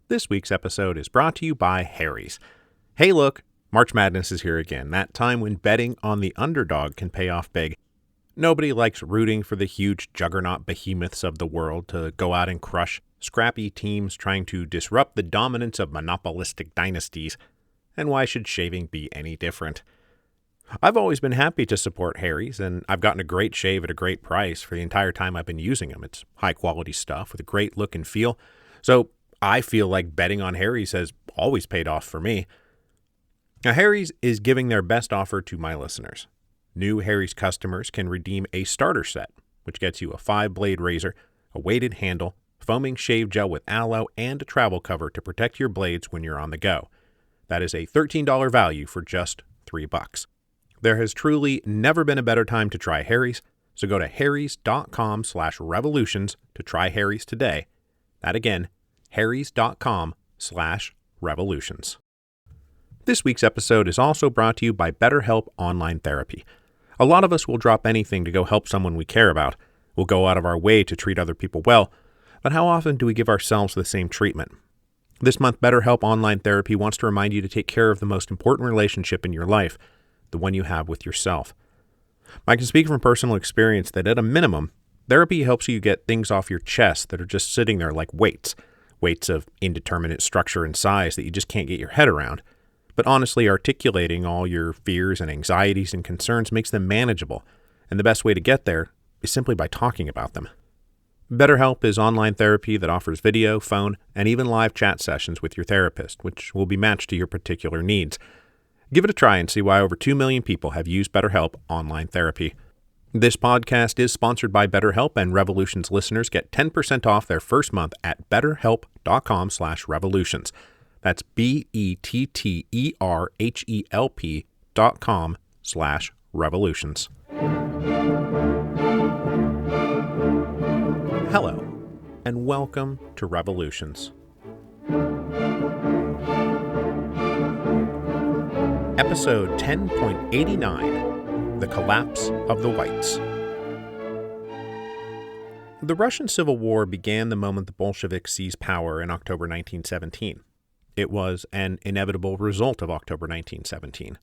This week's episode is brought to you by Harry's. Hey look, March Madness is here again, that time when betting on the underdog can pay off big. Nobody likes rooting for the huge juggernaut behemoths of the world to go out and crush scrappy teams trying to disrupt the dominance of monopolistic dynasties. And why should shaving be any different? I've always been happy to support Harry's, and I've gotten a great shave at a great price for the entire time I've been using them. It's high-quality stuff with a great look and feel, so I feel like betting on Harry's has always paid off for me. Now, Harry's is giving their best offer to my listeners. New Harry's customers can redeem a starter set, which gets you a 5-blade razor, a weighted handle, foaming shave gel with aloe, and a travel cover to protect your blades when you're on the go. That is a $13 value for just $3. There has truly never been a better time to try Harry's, so go to harrys.com/revolutions to try Harry's today. That again, harrys.com/revolutions. This week's episode is also brought to you by BetterHelp Online Therapy. A lot of us will drop anything to go help someone we care about. We'll go out of our way to treat other people well, but how often do we give ourselves the same treatment? This month, BetterHelp Online Therapy wants to remind you to take care of the most important relationship in your life, the one you have with yourself. I can speak from personal experience that at a minimum, therapy helps you get things off your chest that are just sitting there like weights of indeterminate structure and size that you just can't get your head around. But honestly, articulating all your fears and anxieties and concerns makes them manageable, and the best way to get there is simply by talking about them. BetterHelp is online therapy that offers video, phone, and even live chat sessions with your therapist, which will be matched to your particular needs. Give it a try and see why over 2 million people have used BetterHelp Online Therapy. This podcast is sponsored by BetterHelp, and Revolutions listeners get 10% off their first month at betterhelp.com/revolutions. That's BETTERHELP.com/revolutions. Hello, and welcome to Revolutions. Episode 10.89, The Collapse of the Whites. The Russian Civil War began the moment the Bolsheviks seized power in October 1917. It was an inevitable result of October 1917.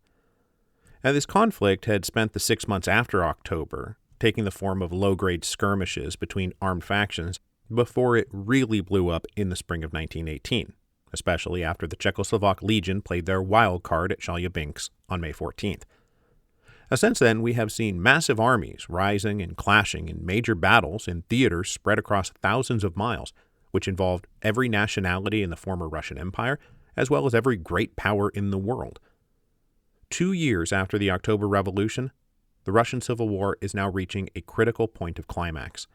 Now, this conflict had spent the 6 months after October taking the form of low-grade skirmishes between armed factions before it really blew up in the spring of 1918. Especially after the Czechoslovak Legion played their wild card at Chelyabinsk on May 14th. Since then, we have seen massive armies rising and clashing in major battles in theaters spread across thousands of miles, which involved every nationality in the former Russian Empire, as well as every great power in the world. 2 years after the October Revolution, the Russian Civil War is now reaching a critical point of climax.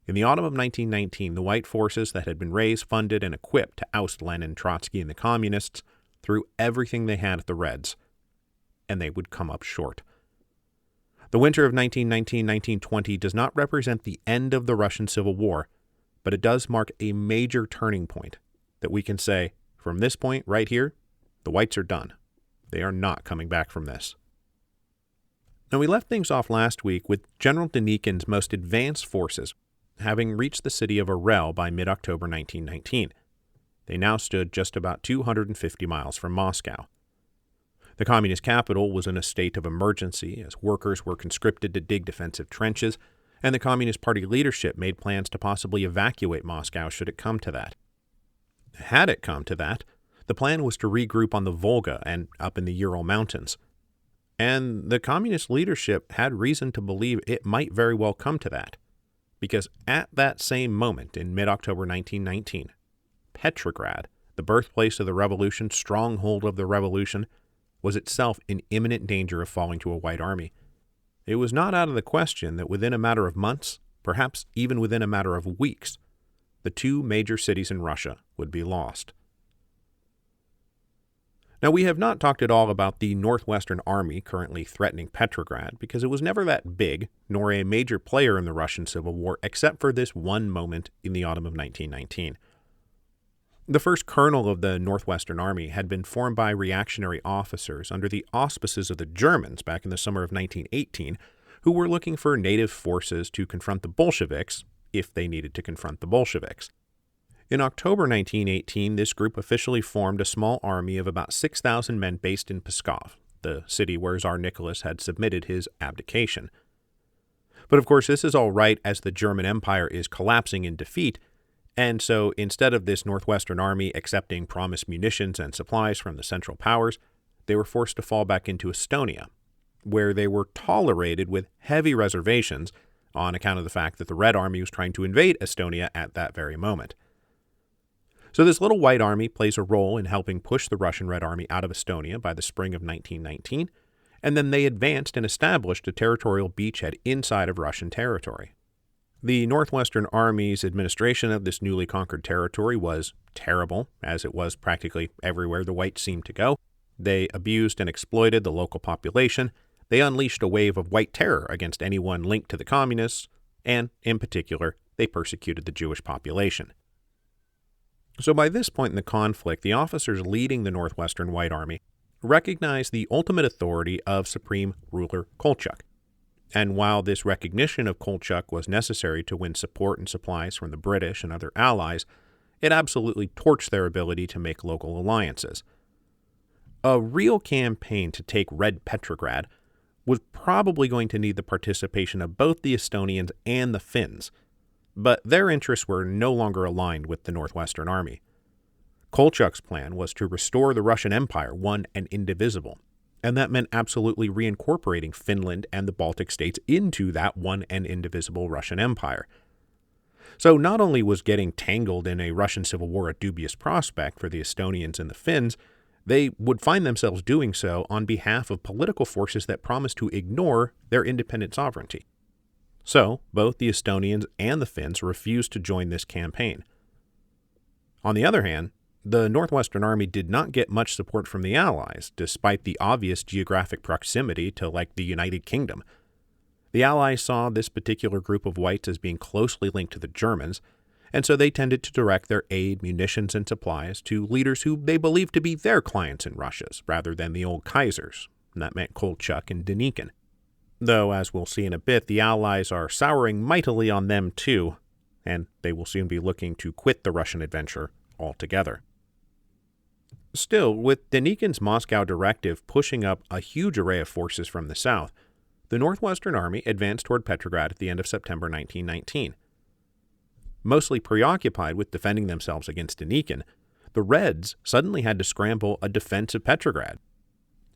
In the autumn of 1919, the white forces that had been raised, funded, and equipped to oust Lenin, Trotsky, and the communists threw everything they had at the Reds, and they would come up short. The winter of 1919-1920 does not represent the end of the Russian Civil War, but it does mark a major turning point that we can say, from this point right here, the whites are done. They are not coming back from this. Now, we left things off last week with General Denikin's most advanced forces having reached the city of Orel by mid-October 1919. They now stood just about 250 miles from Moscow. The communist capital was in a state of emergency as workers were conscripted to dig defensive trenches, and the Communist Party leadership made plans to possibly evacuate Moscow should it come to that. Had it come to that, the plan was to regroup on the Volga and up in the Ural Mountains. And the communist leadership had reason to believe it might very well come to that. Because at that same moment in mid-October 1919, Petrograd, the birthplace of the revolution, stronghold of the revolution, was itself in imminent danger of falling to a white army. It was not out of the question that within a matter of months, perhaps even within a matter of weeks, the 2 major cities in Russia would be lost. Now, we have not talked at all about the Northwestern Army currently threatening Petrograd because it was never that big, nor a major player in the Russian Civil War, except for this one moment in the autumn of 1919. The first colonel of the Northwestern Army had been formed by reactionary officers under the auspices of the Germans back in the summer of 1918, who were looking for native forces to confront the Bolsheviks, if they needed to confront the Bolsheviks. In October 1918, this group officially formed a small army of about 6,000 men based in Pskov, the city where Tsar Nicholas had submitted his abdication. But of course, this is all right as the German Empire is collapsing in defeat, and so instead of this Northwestern Army accepting promised munitions and supplies from the Central Powers, they were forced to fall back into Estonia, where they were tolerated with heavy reservations on account of the fact that the Red Army was trying to invade Estonia at that very moment. So this little white army plays a role in helping push the Russian Red Army out of Estonia by the spring of 1919, and then they advanced and established a territorial beachhead inside of Russian territory. The Northwestern Army's administration of this newly conquered territory was terrible, as it was practically everywhere the whites seemed to go. They abused and exploited the local population. They unleashed a wave of white terror against anyone linked to the communists, and, in particular, they persecuted the Jewish population. So by this point in the conflict, the officers leading the Northwestern White Army recognized the ultimate authority of Supreme Ruler Kolchak. And while this recognition of Kolchak was necessary to win support and supplies from the British and other allies, it absolutely torched their ability to make local alliances. A real campaign to take Red Petrograd was probably going to need the participation of both the Estonians and the Finns, but their interests were no longer aligned with the Northwestern Army. Kolchak's plan was to restore the Russian Empire one and indivisible, and that meant absolutely reincorporating Finland and the Baltic states into that one and indivisible Russian Empire. So not only was getting tangled in a Russian civil war a dubious prospect for the Estonians and the Finns, they would find themselves doing so on behalf of political forces that promised to ignore their independent sovereignty. So, both the Estonians and the Finns refused to join this campaign. On the other hand, the Northwestern Army did not get much support from the Allies, despite the obvious geographic proximity to, the United Kingdom. The Allies saw this particular group of whites as being closely linked to the Germans, and so they tended to direct their aid, munitions, and supplies to leaders who they believed to be their clients in Russia's, rather than the old Kaisers, and that meant Kolchak and Denikin. Though, as we'll see in a bit, the Allies are souring mightily on them too, and they will soon be looking to quit the Russian adventure altogether. Still, with Denikin's Moscow directive pushing up a huge array of forces from the south, the Northwestern Army advanced toward Petrograd at the end of September 1919. Mostly preoccupied with defending themselves against Denikin, the Reds suddenly had to scramble a defense of Petrograd.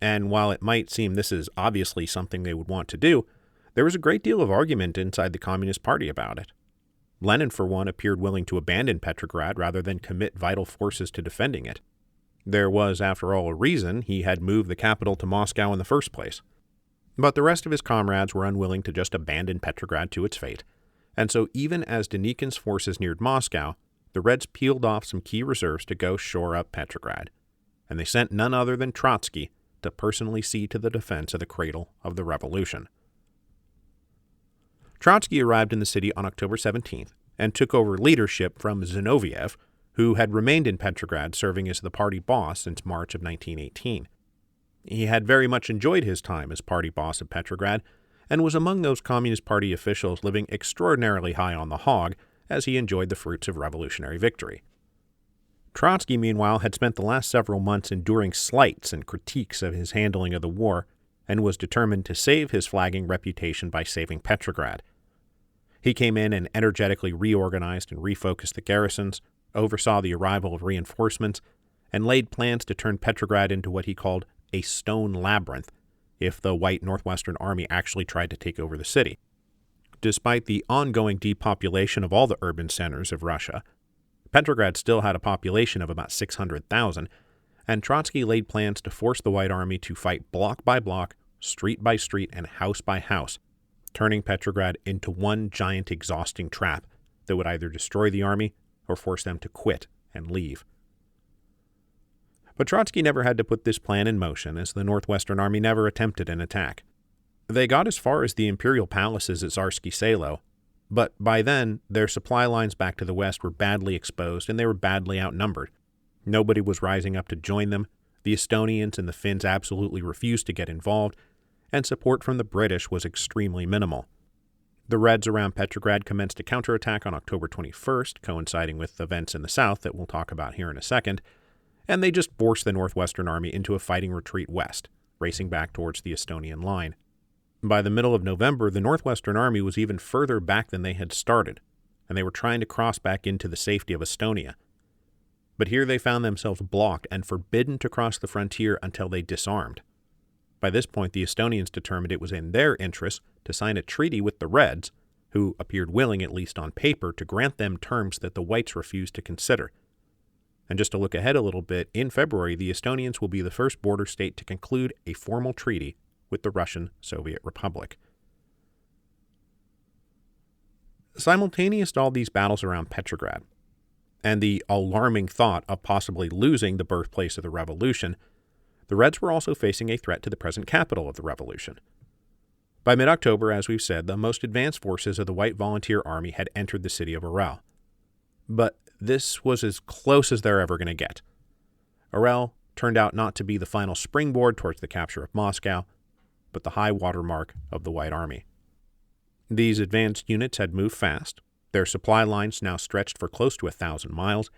And while it might seem this is obviously something they would want to do, there was a great deal of argument inside the Communist Party about it. Lenin, for one, appeared willing to abandon Petrograd rather than commit vital forces to defending it. There was, after all, a reason he had moved the capital to Moscow in the first place. But the rest of his comrades were unwilling to just abandon Petrograd to its fate, and so even as Denikin's forces neared Moscow, the Reds peeled off some key reserves to go shore up Petrograd, and they sent none other than Trotsky to personally see to the defense of the cradle of the revolution. Trotsky arrived in the city on October 17th and took over leadership from Zinoviev, who had remained in Petrograd serving as the party boss since March of 1918. He had very much enjoyed his time as party boss of Petrograd and was among those Communist Party officials living extraordinarily high on the hog as he enjoyed the fruits of revolutionary victory. Trotsky, meanwhile, had spent the last several months enduring slights and critiques of his handling of the war and was determined to save his flagging reputation by saving Petrograd. He came in and energetically reorganized and refocused the garrisons, oversaw the arrival of reinforcements, and laid plans to turn Petrograd into what he called a stone labyrinth if the white Northwestern Army actually tried to take over the city. Despite the ongoing depopulation of all the urban centers of Russia, Petrograd still had a population of about 600,000, and Trotsky laid plans to force the White Army to fight block by block, street by street, and house by house, turning Petrograd into one giant exhausting trap that would either destroy the army or force them to quit and leave. But Trotsky never had to put this plan in motion, as the Northwestern Army never attempted an attack. They got as far as the imperial palaces at Tsarsky Selo, but by then, their supply lines back to the west were badly exposed and they were badly outnumbered. Nobody was rising up to join them, the Estonians and the Finns absolutely refused to get involved, and support from the British was extremely minimal. The Reds around Petrograd commenced a counterattack on October 21st, coinciding with events in the south that we'll talk about here in a second, and they just forced the Northwestern Army into a fighting retreat west, racing back towards the Estonian line. By the middle of November, the Northwestern Army was even further back than they had started, and they were trying to cross back into the safety of Estonia. But here they found themselves blocked and forbidden to cross the frontier until they disarmed. By this point, the Estonians determined it was in their interest to sign a treaty with the Reds, who appeared willing, at least on paper, to grant them terms that the Whites refused to consider. And just to look ahead a little bit, in February, the Estonians will be the first border state to conclude a formal treaty with the Russian Soviet Republic. Simultaneous to all these battles around Petrograd, and the alarming thought of possibly losing the birthplace of the revolution, the Reds were also facing a threat to the present capital of the revolution. By mid-October, as we've said, the most advanced forces of the White Volunteer Army had entered the city of Orel. But this was as close as they're ever going to get. Orel turned out not to be the final springboard towards the capture of Moscow, but the high water mark of the White Army. These advanced units had moved fast, their supply lines now stretched for close to 1,000 miles,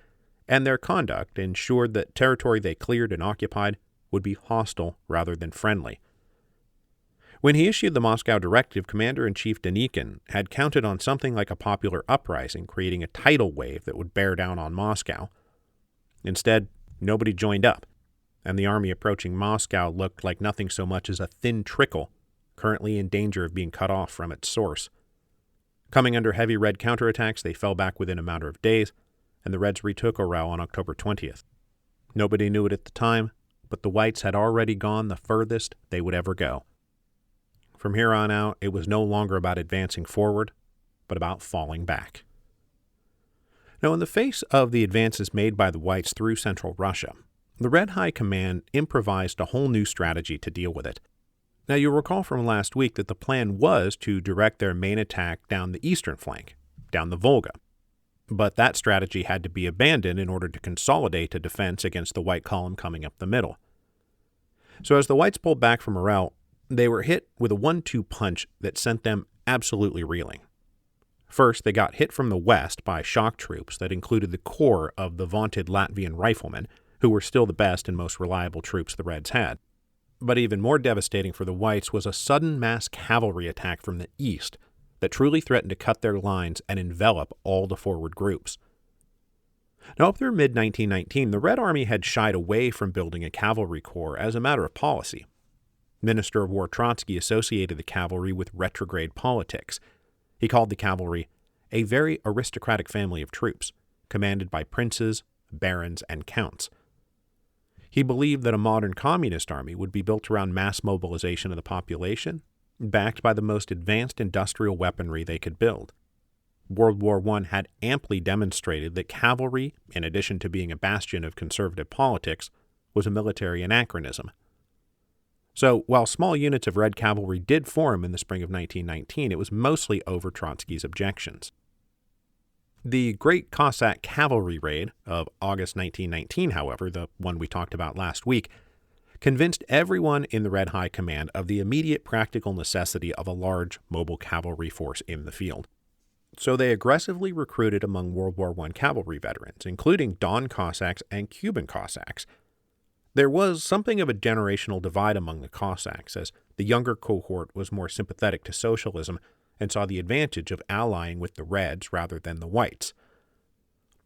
and their conduct ensured that territory they cleared and occupied would be hostile rather than friendly. When he issued the Moscow Directive, Commander-in-Chief Denikin had counted on something like a popular uprising, creating a tidal wave that would bear down on Moscow. Instead, nobody joined up, and the army approaching Moscow looked like nothing so much as a thin trickle, currently in danger of being cut off from its source. Coming under heavy Red counterattacks, they fell back within a matter of days, and the Reds retook Orel on October 20th. Nobody knew it at the time, but the Whites had already gone the furthest they would ever go. From here on out, it was no longer about advancing forward, but about falling back. Now, in the face of the advances made by the Whites through central Russia, the Red High Command improvised a whole new strategy to deal with it. Now, you'll recall from last week that the plan was to direct their main attack down the eastern flank, down the Volga. But that strategy had to be abandoned in order to consolidate a defense against the White column coming up the middle. So as the Whites pulled back from Orel, they were hit with a 1-2 punch that sent them absolutely reeling. First, they got hit from the west by shock troops that included the corps of the vaunted Latvian riflemen, who were still the best and most reliable troops the Reds had. But even more devastating for the Whites was a sudden mass cavalry attack from the east that truly threatened to cut their lines and envelop all the forward groups. Now, up through mid-1919, the Red Army had shied away from building a cavalry corps as a matter of policy. Minister of War Trotsky associated the cavalry with retrograde politics. He called the cavalry a very aristocratic family of troops, commanded by princes, barons, and counts. He believed that a modern communist army would be built around mass mobilization of the population, backed by the most advanced industrial weaponry they could build. World War I had amply demonstrated that cavalry, in addition to being a bastion of conservative politics, was a military anachronism. So, while small units of Red cavalry did form in the spring of 1919, it was mostly over Trotsky's objections. The Great Cossack Cavalry Raid of August 1919, however, the one we talked about last week, convinced everyone in the Red High Command of the immediate practical necessity of a large mobile cavalry force in the field. So they aggressively recruited among World War I cavalry veterans, including Don Cossacks and Cuban Cossacks. There was something of a generational divide among the Cossacks, as the younger cohort was more sympathetic to socialism and saw the advantage of allying with the Reds rather than the Whites.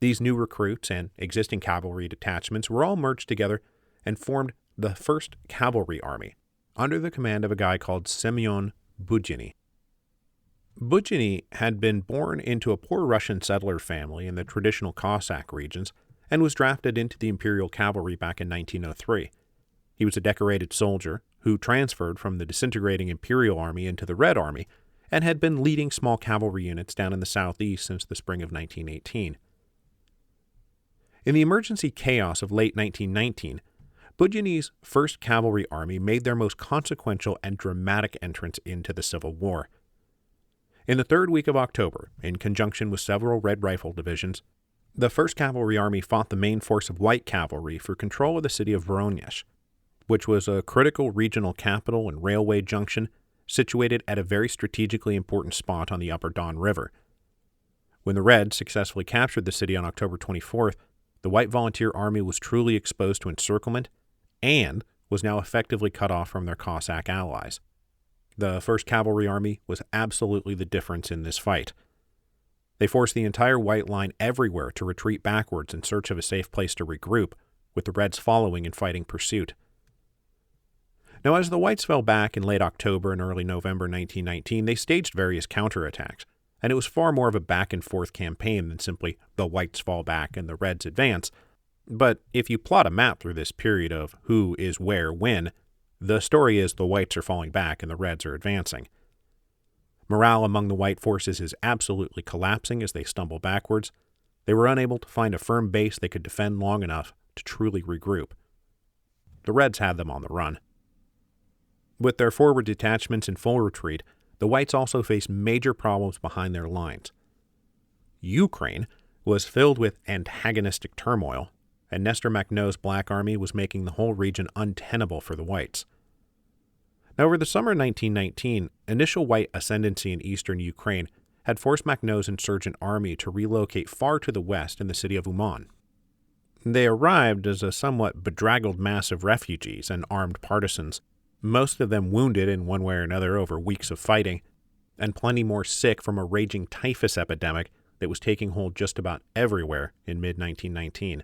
These new recruits and existing cavalry detachments were all merged together and formed the 1st Cavalry Army, under the command of a guy called Semyon Budyny. Budyny had been born into a poor Russian settler family in the traditional Cossack regions and was drafted into the Imperial Cavalry back in 1903. He was a decorated soldier who transferred from the disintegrating Imperial Army into the Red Army and had been leading small cavalry units down in the southeast since the spring of 1918. In the emergency chaos of late 1919, Budyny's 1st Cavalry Army made their most consequential and dramatic entrance into the Civil War. In the 3rd week of October, in conjunction with several Red Rifle divisions, the 1st Cavalry Army fought the main force of White Cavalry for control of the city of Voronezh, which was a critical regional capital and railway junction situated at a very strategically important spot on the upper Don River. When the Reds successfully captured the city on October 24th, the White Volunteer Army was truly exposed to encirclement and was now effectively cut off from their Cossack allies. The 1st Cavalry Army was absolutely the difference in this fight. They forced the entire White line everywhere to retreat backwards in search of a safe place to regroup, with the Reds following in fighting pursuit. Now, as the Whites fell back in late October and early November 1919, they staged various counterattacks, and it was far more of a back-and-forth campaign than simply the Whites fall back and the Reds advance. But if you plot a map through this period of who is where when, the story is the Whites are falling back and the Reds are advancing. Morale among the White forces is absolutely collapsing as they stumble backwards. They were unable to find a firm base they could defend long enough to truly regroup. The Reds had them on the run. With their forward detachments in full retreat, the Whites also faced major problems behind their lines. Ukraine was filled with antagonistic turmoil, and Nestor Makhno's Black Army was making the whole region untenable for the Whites. Now, over the summer of 1919, initial White ascendancy in eastern Ukraine had forced Makhno's insurgent army to relocate far to the west in the city of Uman. They arrived as a somewhat bedraggled mass of refugees and armed partisans, most of them wounded in one way or another over weeks of fighting, and plenty more sick from a raging typhus epidemic that was taking hold just about everywhere in mid-1919.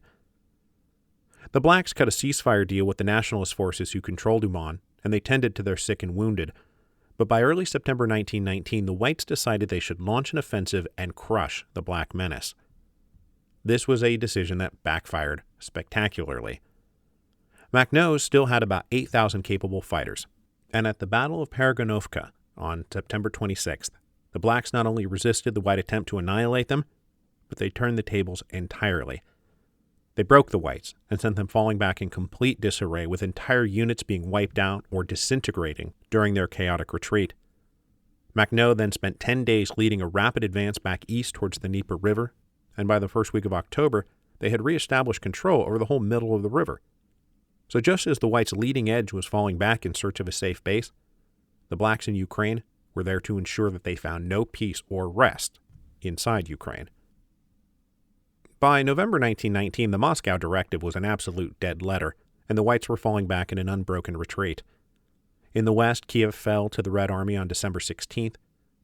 The Blacks cut a ceasefire deal with the nationalist forces who controlled Uman, and they tended to their sick and wounded. But by early September 1919, the Whites decided they should launch an offensive and crush the Black Menace. This was a decision that backfired spectacularly. Makhno still had about 8,000 capable fighters, and at the Battle of Peregonovka on September 26th, the Blacks not only resisted the White attempt to annihilate them, but they turned the tables entirely. They broke the Whites and sent them falling back in complete disarray, with entire units being wiped out or disintegrating during their chaotic retreat. Makhno then spent 10 days leading a rapid advance back east towards the Dnieper River, and by the first week of October, they had reestablished control over the whole middle of the river. So just as the Whites' leading edge was falling back in search of a safe base, the Blacks in Ukraine were there to ensure that they found no peace or rest inside Ukraine. By November 1919, the Moscow Directive was an absolute dead letter, and the Whites were falling back in an unbroken retreat. In the west, Kiev fell to the Red Army on December 16th.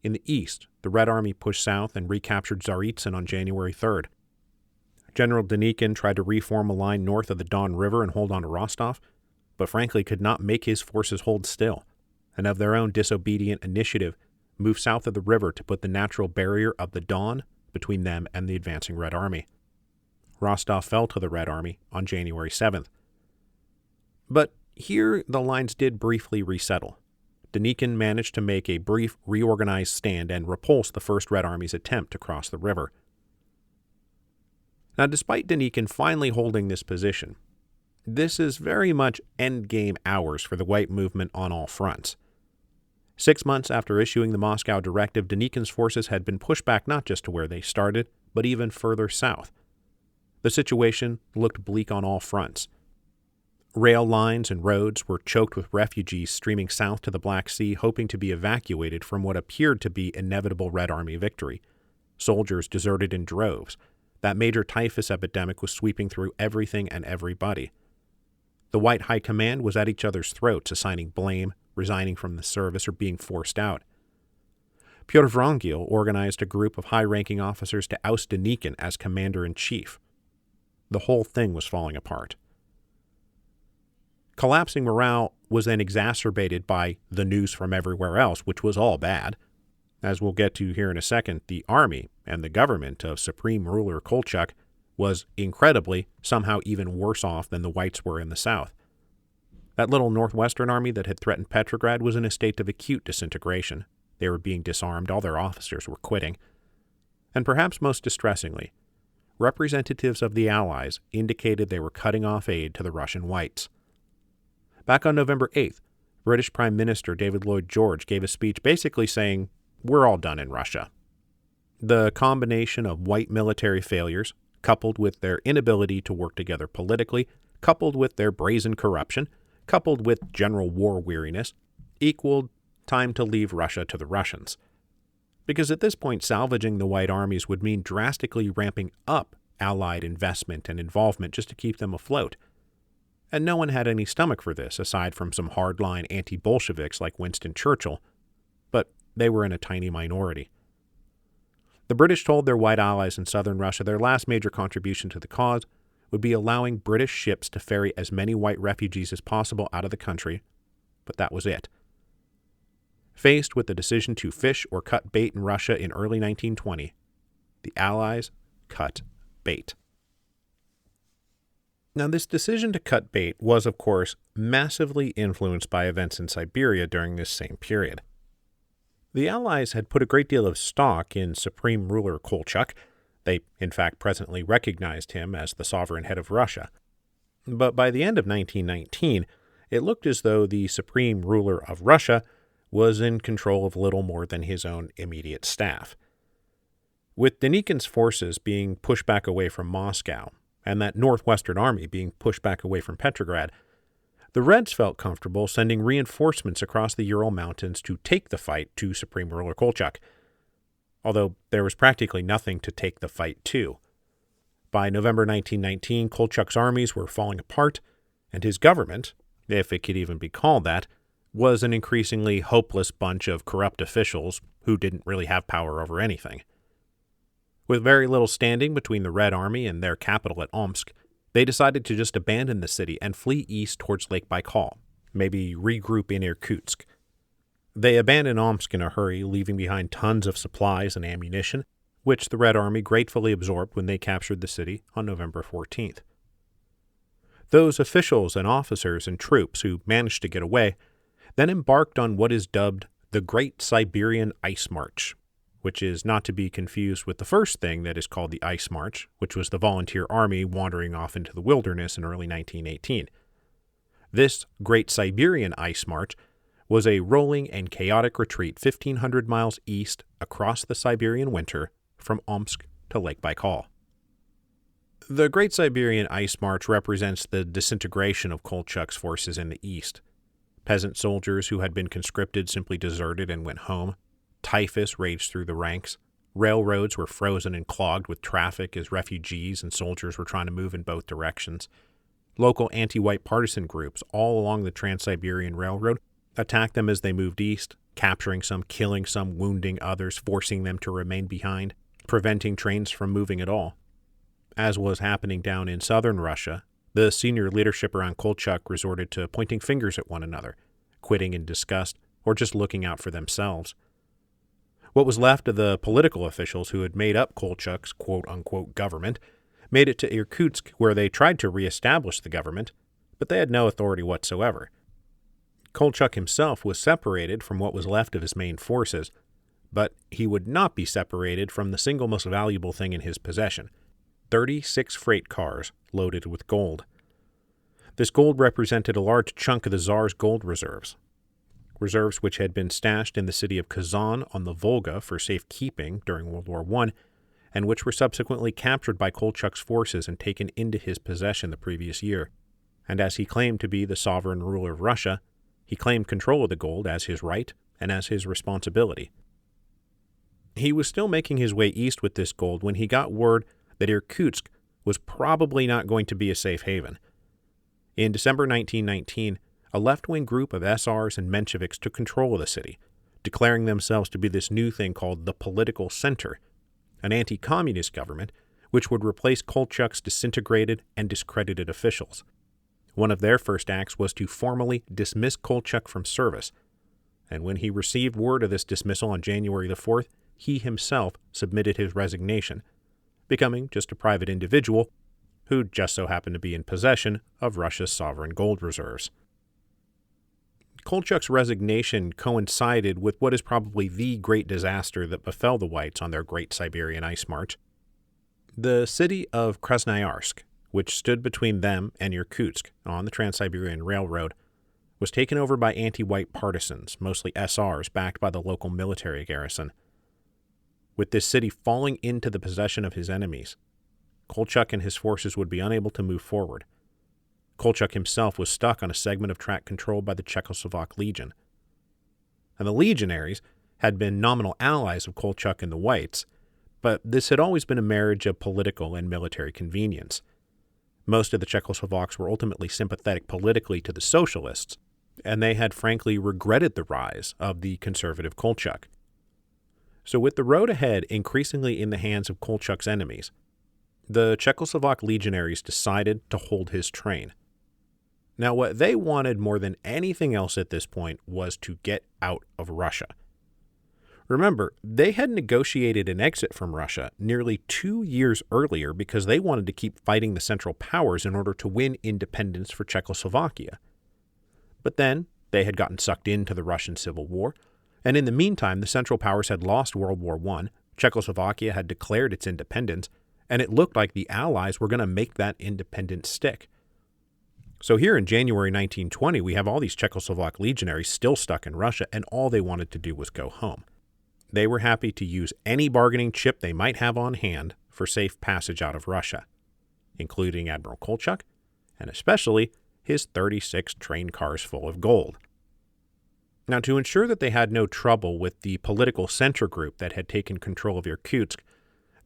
In the east, the Red Army pushed south and recaptured Tsaritsyn on January 3rd. General Denikin tried to reform a line north of the Don River and hold on to Rostov, but frankly could not make his forces hold still, and of their own disobedient initiative moved south of the river to put the natural barrier of the Don between them and the advancing Red Army. Rostov fell to the Red Army on January 7th. But here the lines did briefly resettle. Denikin managed to make a brief reorganized stand and repulse the First Red Army's attempt to cross the river. Now, despite Denikin finally holding this position, this is very much endgame hours for the White movement on all fronts. 6 months after issuing the Moscow Directive, Denikin's forces had been pushed back not just to where they started, but even further south. The situation looked bleak on all fronts. Rail lines and roads were choked with refugees streaming south to the Black Sea, hoping to be evacuated from what appeared to be inevitable Red Army victory. Soldiers deserted in droves. That major typhus epidemic was sweeping through everything and everybody. The White High Command was at each other's throats, assigning blame, resigning from the service, or being forced out. Pyotr Vrangil organized a group of high-ranking officers to oust Denikin as commander-in-chief. The whole thing was falling apart. Collapsing morale was then exacerbated by the news from everywhere else, which was all bad. As we'll get to here in a second, the army and the government of Supreme Ruler Kolchak was incredibly, somehow even worse off than the Whites were in the south. That little Northwestern Army that had threatened Petrograd was in a state of acute disintegration. They were being disarmed, all their officers were quitting. And perhaps most distressingly, representatives of the Allies indicated they were cutting off aid to the Russian Whites. Back on November 8th, British Prime Minister David Lloyd George gave a speech basically saying, "We're all done in Russia." The combination of White military failures, coupled with their inability to work together politically, coupled with their brazen corruption, coupled with general war weariness, equaled time to leave Russia to the Russians. Because at this point, salvaging the White armies would mean drastically ramping up Allied investment and involvement just to keep them afloat. And no one had any stomach for this, aside from some hardline anti-Bolsheviks like Winston Churchill, but they were in a tiny minority. The British told their White allies in southern Russia their last major contribution to the cause would be allowing British ships to ferry as many White refugees as possible out of the country, but that was it. Faced with the decision to fish or cut bait in Russia in early 1920, the Allies cut bait. Now, this decision to cut bait was, of course, massively influenced by events in Siberia during this same period. The Allies had put a great deal of stock in Supreme Ruler Kolchak. They, in fact, presently recognized him as the sovereign head of Russia. But by the end of 1919, it looked as though the Supreme Ruler of Russia was in control of little more than his own immediate staff. With Denikin's forces being pushed back away from Moscow, and that Northwestern Army being pushed back away from Petrograd, the Reds felt comfortable sending reinforcements across the Ural Mountains to take the fight to Supreme Ruler Kolchak, although there was practically nothing to take the fight to. By November 1919, Kolchak's armies were falling apart, and his government, if it could even be called that, was an increasingly hopeless bunch of corrupt officials who didn't really have power over anything. With very little standing between the Red Army and their capital at Omsk, they decided to just abandon the city and flee east towards Lake Baikal, maybe regroup in Irkutsk. They abandoned Omsk in a hurry, leaving behind tons of supplies and ammunition, which the Red Army gratefully absorbed when they captured the city on November 14th. Those officials and officers and troops who managed to get away then embarked on what is dubbed the Great Siberian Ice March, which is not to be confused with the first thing that is called the Ice March, which was the volunteer army wandering off into the wilderness in early 1918. This Great Siberian Ice March was a rolling and chaotic retreat 1,500 miles east across the Siberian winter from Omsk to Lake Baikal. The Great Siberian Ice March represents the disintegration of Kolchak's forces in the east. Peasant soldiers who had been conscripted simply deserted and went home. Typhus raged through the ranks. Railroads were frozen and clogged with traffic as refugees and soldiers were trying to move in both directions. Local anti-white partisan groups all along the Trans-Siberian Railroad attacked them as they moved east, capturing some, killing some, wounding others, forcing them to remain behind, preventing trains from moving at all. As was happening down in southern Russia, the senior leadership around Kolchak resorted to pointing fingers at one another, quitting in disgust, or just looking out for themselves. What was left of the political officials who had made up Kolchak's quote-unquote government made it to Irkutsk, where they tried to reestablish the government, but they had no authority whatsoever. Kolchak himself was separated from what was left of his main forces, but he would not be separated from the single most valuable thing in his possession, 36 freight cars loaded with gold. This gold represented a large chunk of the Tsar's gold reserves which had been stashed in the city of Kazan on the Volga for safekeeping during World War I, and which were subsequently captured by Kolchak's forces and taken into his possession the previous year. And as he claimed to be the sovereign ruler of Russia, he claimed control of the gold as his right and as his responsibility. He was still making his way east with this gold when he got word that Irkutsk was probably not going to be a safe haven. In December 1919, a left-wing group of SRs and Mensheviks took control of the city, declaring themselves to be this new thing called the Political Center, an anti-communist government which would replace Kolchak's disintegrated and discredited officials. One of their first acts was to formally dismiss Kolchak from service, and when he received word of this dismissal on January the 4th, he himself submitted his resignation, becoming just a private individual who just so happened to be in possession of Russia's sovereign gold reserves. Kolchak's resignation coincided with what is probably the great disaster that befell the Whites on their Great Siberian Ice March. The city of Krasnoyarsk, which stood between them and Irkutsk on the Trans-Siberian Railroad, was taken over by anti-white partisans, mostly SRs backed by the local military garrison. With this city falling into the possession of his enemies, Kolchak and his forces would be unable to move forward. Kolchak himself was stuck on a segment of track controlled by the Czechoslovak Legion. and the legionaries had been nominal allies of Kolchak and the Whites, but this had always been a marriage of political and military convenience. Most of the Czechoslovaks were ultimately sympathetic politically to the socialists, and they had frankly regretted the rise of the conservative Kolchak. So with the road ahead increasingly in the hands of Kolchak's enemies, the Czechoslovak legionaries decided to hold his train. Now, what they wanted more than anything else at this point was to get out of Russia. Remember, they had negotiated an exit from Russia nearly 2 years earlier because they wanted to keep fighting the Central Powers in order to win independence for Czechoslovakia. But then, they had gotten sucked into the Russian Civil War, and in the meantime, the Central Powers had lost World War I, Czechoslovakia had declared its independence, and it looked like the Allies were going to make that independence stick. So here in January 1920, we have all these Czechoslovak legionaries still stuck in Russia, and all they wanted to do was go home. They were happy to use any bargaining chip they might have on hand for safe passage out of Russia, including Admiral Kolchak, and especially his 36 train cars full of gold. Now, to ensure that they had no trouble with the political center group that had taken control of Irkutsk,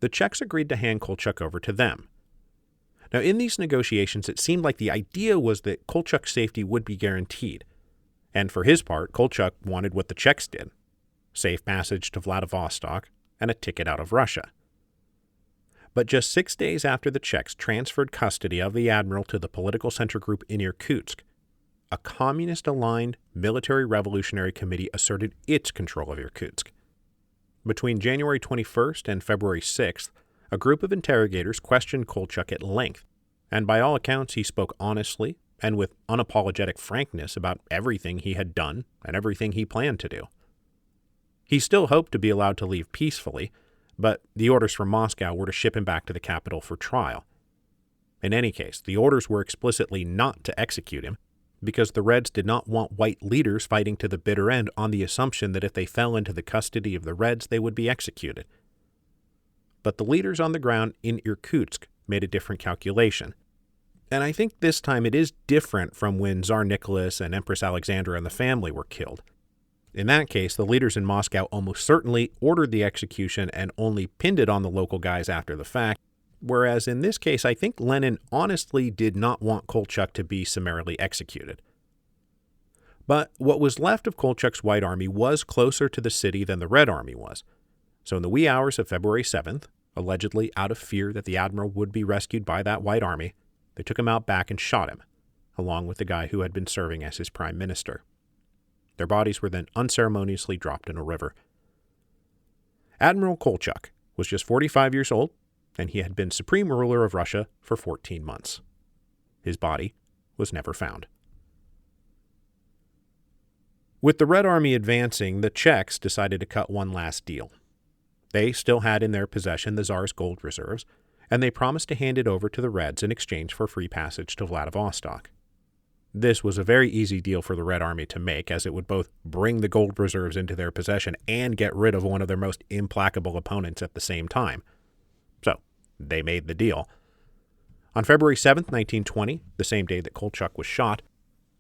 the Czechs agreed to hand Kolchak over to them. Now, in these negotiations, it seemed like the idea was that Kolchak's safety would be guaranteed, and for his part, Kolchak wanted what the Czechs did: safe passage to Vladivostok and a ticket out of Russia. But just 6 days after the Czechs transferred custody of the admiral to the political center group in Irkutsk, a communist-aligned military revolutionary committee asserted its control of Irkutsk. Between January 21st and February 6th, a group of interrogators questioned Kolchak at length, and by all accounts he spoke honestly and with unapologetic frankness about everything he had done and everything he planned to do. He still hoped to be allowed to leave peacefully, but the orders from Moscow were to ship him back to the capital for trial. In any case, the orders were explicitly not to execute him, because the Reds did not want white leaders fighting to the bitter end on the assumption that if they fell into the custody of the Reds, they would be executed. But the leaders on the ground in Irkutsk made a different calculation. And I think this time it is different from when Tsar Nicholas and Empress Alexandra and the family were killed. In that case, the leaders in Moscow almost certainly ordered the execution and only pinned it on the local guys after the fact, whereas in this case, I think Lenin honestly did not want Kolchak to be summarily executed. But what was left of Kolchak's White Army was closer to the city than the Red Army was. So in the wee hours of February 7th, allegedly out of fear that the admiral would be rescued by that White Army, they took him out back and shot him, along with the guy who had been serving as his prime minister. Their bodies were then unceremoniously dropped in a river. Admiral Kolchak was just 45 years old, and he had been supreme ruler of Russia for 14 months. His body was never found. With the Red Army advancing, the Czechs decided to cut one last deal. They still had in their possession the Tsar's gold reserves, and they promised to hand it over to the Reds in exchange for free passage to Vladivostok. This was a very easy deal for the Red Army to make, as it would both bring the gold reserves into their possession and get rid of one of their most implacable opponents at the same time. So, they made the deal. On February 7th, 1920, the same day that Kolchak was shot,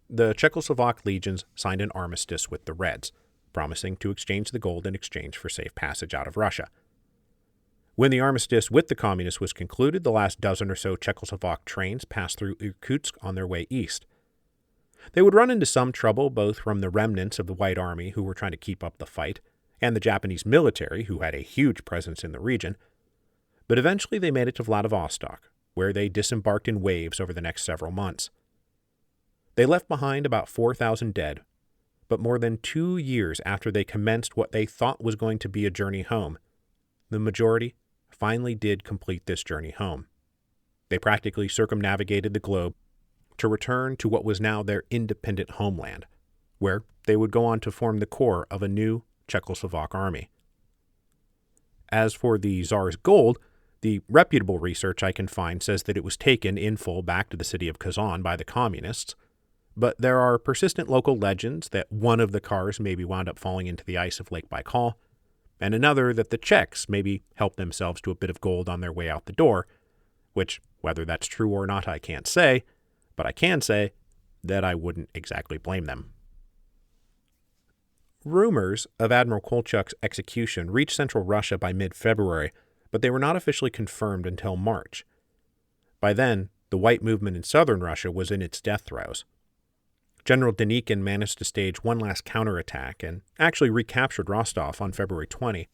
the Czechoslovak legions signed an armistice with the Reds, promising to exchange the gold in exchange for safe passage out of Russia. When the armistice with the communists was concluded, the last dozen or so Czechoslovak trains passed through Irkutsk on their way east. They would run into some trouble both from the remnants of the White Army who were trying to keep up the fight, and the Japanese military who had a huge presence in the region, but eventually they made it to Vladivostok, where they disembarked in waves over the next several months. They left behind about 4,000 dead, but more than 2 years after they commenced what they thought was going to be a journey home, the majority finally did complete this journey home. They practically circumnavigated the globe to return to what was now their independent homeland, where they would go on to form the core of a new Czechoslovak army. As for the Tsar's gold, the reputable research I can find says that it was taken in full back to the city of Kazan by the communists, but there are persistent local legends that one of the cars maybe wound up falling into the ice of Lake Baikal, and another that the Czechs maybe helped themselves to a bit of gold on their way out the door, which, whether that's true or not, I can't say, but I can say that I wouldn't exactly blame them. Rumors of Admiral Kolchak's execution reached central Russia by mid-February, but they were not officially confirmed until March. By then, the white movement in southern Russia was in its death throes. General Denikin managed to stage one last counterattack and actually recaptured Rostov on February 20,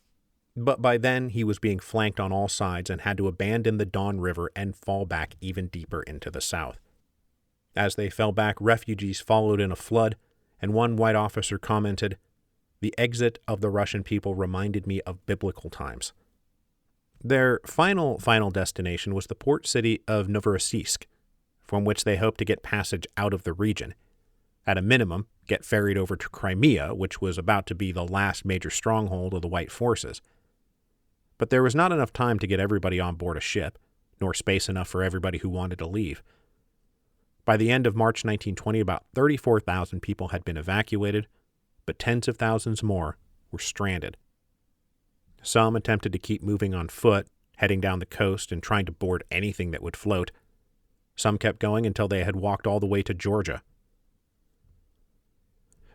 but by then he was being flanked on all sides and had to abandon the Don River and fall back even deeper into the south. As they fell back, refugees followed in a flood, and one white officer commented, "The exit of the Russian people reminded me of biblical times." Their final destination was the port city of Novorossiysk, from which they hoped to get passage out of the region. At a minimum, get ferried over to Crimea, which was about to be the last major stronghold of the White forces. But there was not enough time to get everybody on board a ship, nor space enough for everybody who wanted to leave. By the end of March 1920, about 34,000 people had been evacuated, but tens of thousands more were stranded. Some attempted to keep moving on foot, heading down the coast and trying to board anything that would float. Some kept going until they had walked all the way to Georgia.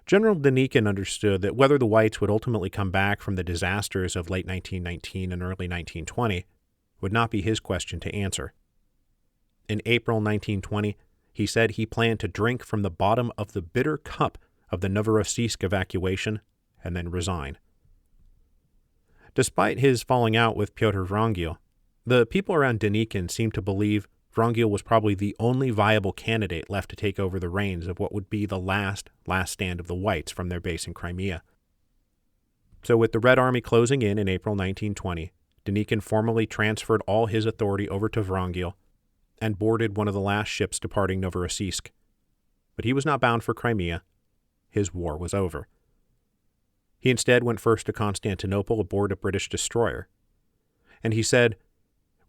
General Denikin understood that whether the whites would ultimately come back from the disasters of late 1919 and early 1920 would not be his question to answer. In April 1920, he said he planned to drink from the bottom of the bitter cup of the Novorossiysk evacuation and then resign. Despite his falling out with Pyotr Wrangel, the people around Denikin seemed to believe Wrangel was probably the only viable candidate left to take over the reins of what would be the last stand of the whites from their base in Crimea. So with the Red Army closing in April 1920, Denikin formally transferred all his authority over to Wrangel and boarded one of the last ships departing Novorossiysk. But he was not bound for Crimea. His war was over. He instead went first to Constantinople aboard a British destroyer. And he said,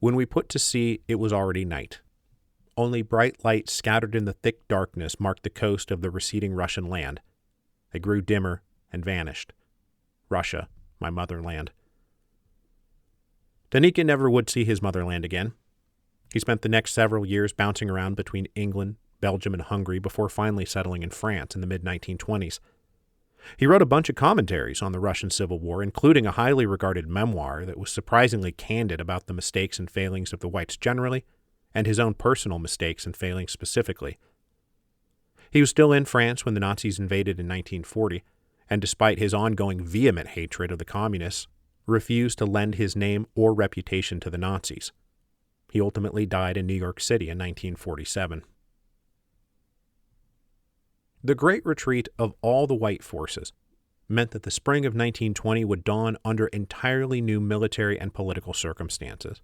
"When we put to sea, it was already night. Only bright lights scattered in the thick darkness marked the coast of the receding Russian land. They grew dimmer and vanished. Russia, my motherland." Denikin never would see his motherland again. He spent the next several years bouncing around between England, Belgium, and Hungary before finally settling in France in the mid-1920s. He wrote a bunch of commentaries on the Russian Civil War, including a highly regarded memoir that was surprisingly candid about the mistakes and failings of the whites generally, and his own personal mistakes and failings specifically. He was still in France when the Nazis invaded in 1940, and despite his ongoing vehement hatred of the communists, refused to lend his name or reputation to the Nazis. He ultimately died in New York City in 1947. The Great Retreat of all the white forces meant that the spring of 1920 would dawn under entirely new military and political circumstances.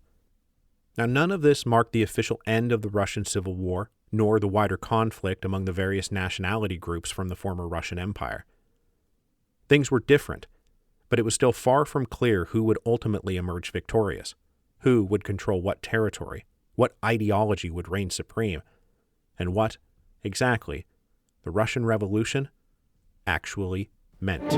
Now, none of this marked the official end of the Russian Civil War, nor the wider conflict among the various nationality groups from the former Russian Empire. Things were different, but it was still far from clear who would ultimately emerge victorious, who would control what territory, what ideology would reign supreme, and what, exactly, the Russian Revolution actually meant.